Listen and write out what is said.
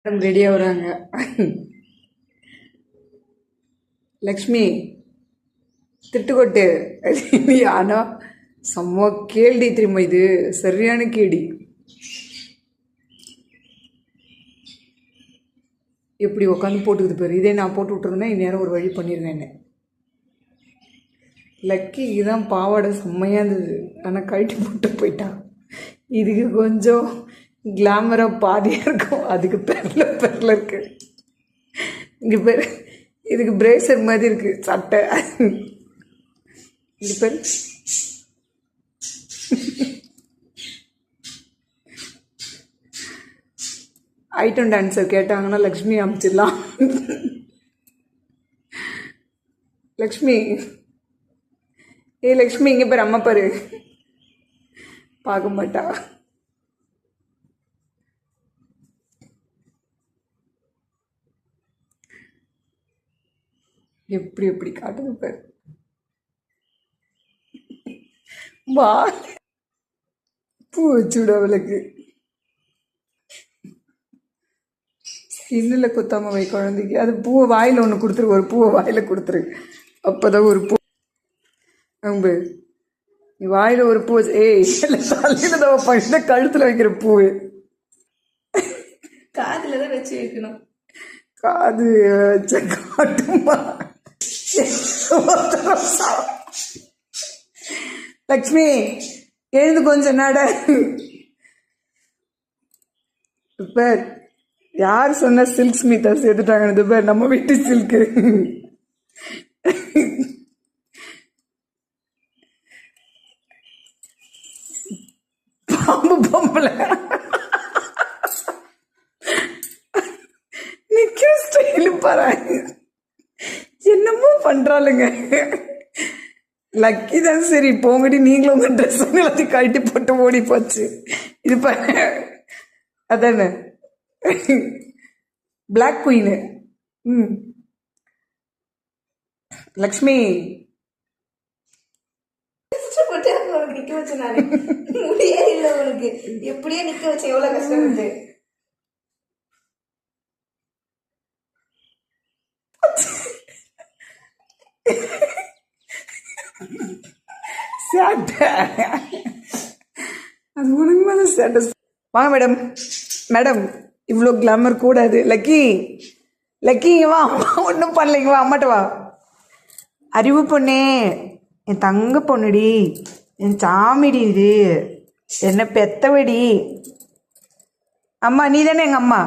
Madam ரெடியாக வராங்க. லக்ஷ்மி திட்டுக்கொட்டு. ஆனால் செம்ம கேள்வி தெரியுமா, இது சரியான கேடி. எப்படி உட்காந்து போட்டுக்குது பேர். இதே நான் போட்டு விட்டுருந்தேன் இந்நேரம் ஒரு வழி பண்ணியிருந்தேன் என்ன. லக்கி இதுதான் பாவாடை செம்மையாக இருந்தது, ஆனால் கழட்டி போட்டு போயிட்டான். இதுக்கு கொஞ்சம் கிளாமராக பாதியாக இருக்கும், அதுக்கு பெரில் இருக்கு. இங்கே பேர் இதுக்கு பிரேசர் மாதிரி இருக்கு சட்டை. இது பேர் ஐட்டம் டான்ஸர் கேட்டாங்கன்னா லக்ஷ்மி அமைச்சிடலாம். லக்ஷ்மி, லக்ஷ்மி இங்கே பேர் அம்மா பாரு, பார்க்க மாட்டா. எப்படி எப்படி காட்டுது பாரு. வா பூ வச்சுவிட அவளுக்கு. ஸ்கின்னில் குத்தாம வை குழந்தைக்கு. அது பூவை வாயில் ஒன்று கொடுத்துரு, ஒரு பூவை வாயில் கொடுத்துரு, அப்போதான் ஒரு பூ அம்பு. நீ வாயில் ஒரு பூ தலையில் தான் பழுத கழுத்தில் வைக்கிற பூ. காதில் தான் வச்சு வைக்கணும். காது வச்ச காட்டுமா. லக்ஷ்மி எழுந்து கொஞ்சம் நட. பேர் யார் சொன்ன சில்க் ஸ்மிதா சேர்த்துட்டாங்க பேர், நம்ம வீட்டு சில்க்கு. பாம்பு பொம்பளை நிக்கிற ஸ்டைலு பாரு, என்னமோ பண்றாளுங்க. லக்கி தான் சரி போங்கடி, நீங்களும் உங்க ட்ரெஸ் எல்லாத்தையும் கழட்டி போட்டு ஓடி போச்சு. இது பாரு அதானே பிளாக் குயின். லக்ஷ்மி நிக்க வச்ச நானு முடியே இல்லை உனக்கு, எப்படியே நிக்க வச்ச, எவ்வளவு கஷ்டம் இருக்கு. அது உனக்கு மேல சேட்டஸ். வாங்க மேடம், மேடம் இவ்வளோ கிளாமர் கூடாது. லக்கி லக்கி வா, ஒன்றும் பண்ணலைங்க, வா அம்மாட்ட வா. அறிவு பொண்ணே, என் தங்க பொண்ணுடி, என் சாமிடி, இது என்ன பெத்தவடி. அம்மா நீ தானே எங்கள் அம்மா.